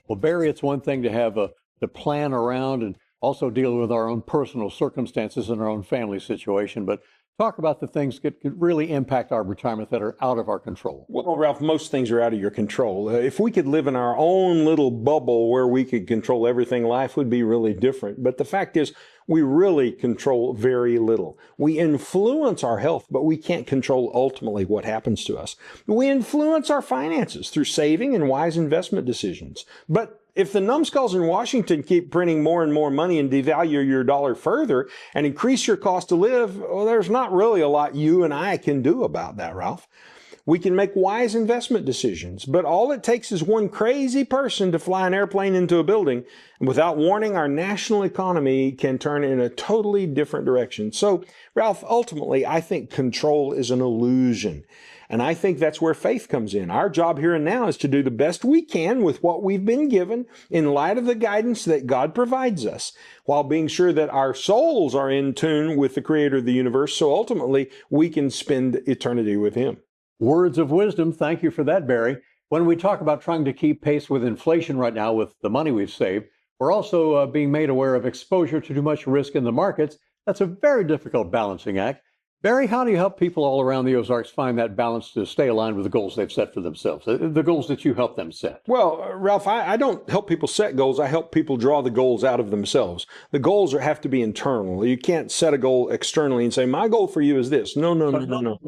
Well, Barry, it's one thing to have to plan around and also deal with our own personal circumstances and our own family situation, but talk about the things that could really impact our retirement that are out of our control. Well, Ralph, most things are out of your control. If we could live in our own little bubble where we could control everything, life would be really different. But the fact is, we really control very little. We influence our health, but we can't control ultimately what happens to us. We influence our finances through saving and wise investment decisions. But if the numbskulls in Washington keep printing more and more money and devalue your dollar further and increase your cost to live, well, there's not really a lot you and I can do about that, Ralph. We can make wise investment decisions, but all it takes is one crazy person to fly an airplane into a building, and without warning, our national economy can turn in a totally different direction. So, Ralph, ultimately, I think control is an illusion. And I think that's where faith comes in. Our job here and now is to do the best we can with what we've been given in light of the guidance that God provides us, while being sure that our souls are in tune with the Creator of the universe, so ultimately we can spend eternity with Him. Words of wisdom. Thank you for that, Barry. When we talk about trying to keep pace with inflation right now with the money we've saved, we're also being made aware of exposure to too much risk in the markets. That's a very difficult balancing act. Barry, how do you help people all around the Ozarks find that balance to stay aligned with the goals they've set for themselves, the goals that you help them set? Well, Ralph, I don't help people set goals. I help people draw the goals out of themselves. The goals have to be internal. You can't set a goal externally and say, my goal for you is this. No.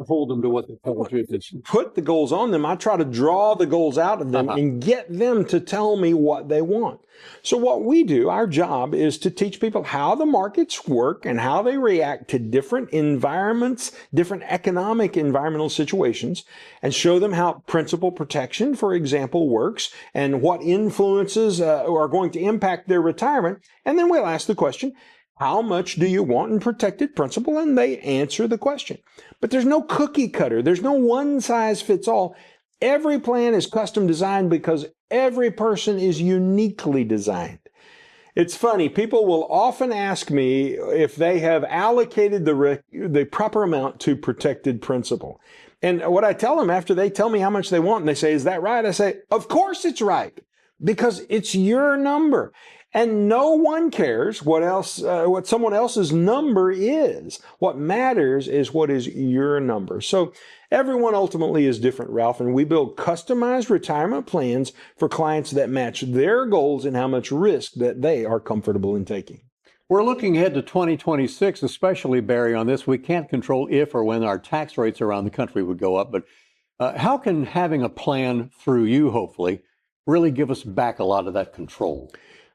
Hold them to what they told you. Put the goals on them. I try to draw the goals out of them and get them to tell me what they want. So what we do, our job is to teach people how the markets work and how they react to different environments, different economic environmental situations, and show them how principal protection, for example, works and what influences are going to impact their retirement. And then we'll ask the question, how much do you want in protected principal? And they answer the question. But there's no cookie cutter. There's no one size fits all. Every plan is custom designed because every person is uniquely designed. It's funny, people will often ask me if they have allocated the proper amount to protected principal. And what I tell them after they tell me how much they want, and they say, is that right? I say, of course it's right, because it's your number. And no one cares what someone else's number is. What matters is what is your number. So everyone ultimately is different, Ralph, and we build customized retirement plans for clients that match their goals and how much risk that they are comfortable in taking. We're looking ahead to 2026, especially, Barry, on this. We can't control if or when our tax rates around the country would go up, but how can having a plan through you, hopefully, really give us back a lot of that control?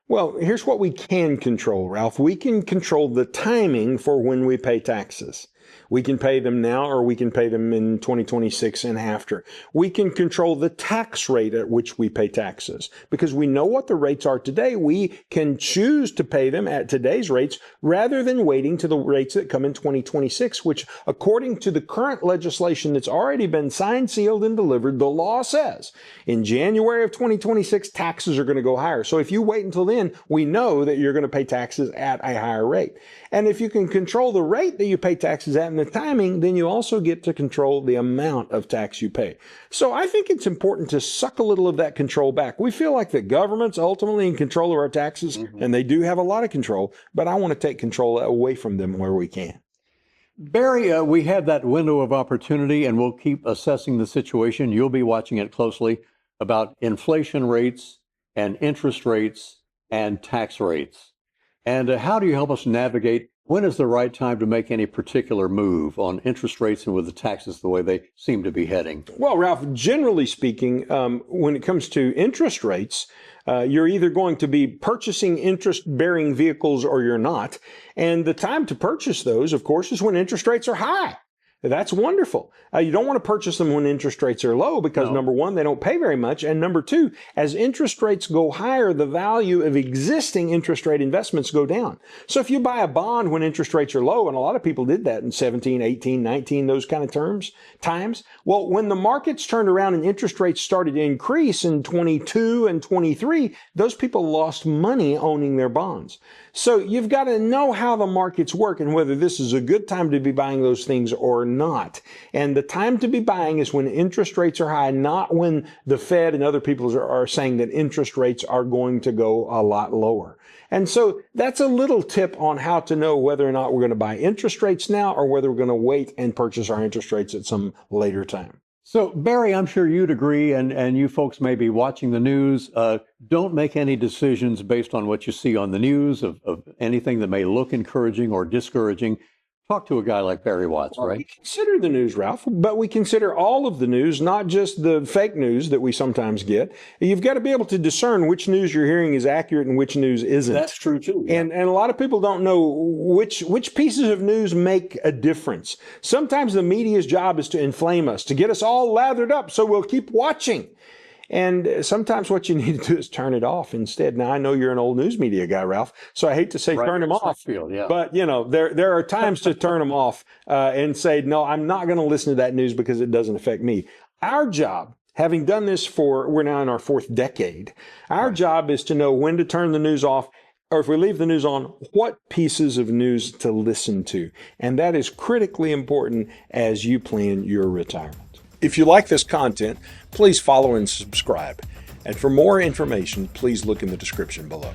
Well, here's what we can control, Ralph. We can control the timing for when we pay taxes. We can pay them now, or we can pay them in 2026 and after. We can control the tax rate at which we pay taxes. Because we know what the rates are today, we can choose to pay them at today's rates rather than waiting to the rates that come in 2026, which, according to the current legislation that's already been signed, sealed, and delivered, the law says in January of 2026, taxes are going to go higher. So if you wait until then, we know that you're going to pay taxes at a higher rate. And if you can control the rate that you pay taxes at and the timing, then you also get to control the amount of tax you pay. So I think it's important to suck a little of that control back. We feel like the government's ultimately in control of our taxes, and they do have a lot of control, but I want to take control away from them where we can. Barry, we have that window of opportunity, and we'll keep assessing the situation. You'll be watching it closely about inflation rates and interest rates and tax rates. And how do you help us navigate when is the right time to make any particular move on interest rates and with the taxes the way they seem to be heading? Well, Ralph, generally speaking, when it comes to interest rates, you're either going to be purchasing interest-bearing vehicles or you're not. And the time to purchase those, of course, is when interest rates are high. That's wonderful. You don't want to purchase them when interest rates are low because, number one, they don't pay very much. And number two, as interest rates go higher, the value of existing interest rate investments go down. So if you buy a bond when interest rates are low, and a lot of people did that in 17, 18, 19, those kind of times, well, when the markets turned around and interest rates started to increase in 22 and 23, those people lost money owning their bonds. So you've got to know how the markets work and whether this is a good time to be buying those things or not. And the time to be buying is when interest rates are high, not when the Fed and other people are saying that interest rates are going to go a lot lower. And so that's a little tip on how to know whether or not we're going to buy interest rates now or whether we're going to wait and purchase our interest rates at some later time. So, Barry, I'm sure you'd agree, and you folks may be watching the news. Don't make any decisions based on what you see on the news of anything that may look encouraging or discouraging. Talk to a guy like Barry Watts, Well, right? we consider the news, Ralph, but we consider all of the news, not just the fake news that we sometimes get. You've got to be able to discern which news you're hearing is accurate and which news isn't. That's true too. And a lot of people don't know which pieces of news make a difference. Sometimes the media's job is to inflame us, to get us all lathered up so we'll keep watching. And sometimes what you need to do is turn it off instead. Now, I know you're an old news media guy, Ralph, so I hate to say turn them off. Yeah. But, you know, there are times to turn them off and say, no, I'm not going to listen to that news because it doesn't affect me. Our job, having done this we're now in our 4th decade, our job is to know when to turn the news off, or if we leave the news on, what pieces of news to listen to. And that is critically important as you plan your retirement. If you like this content, please follow and subscribe. And for more information, please look in the description below.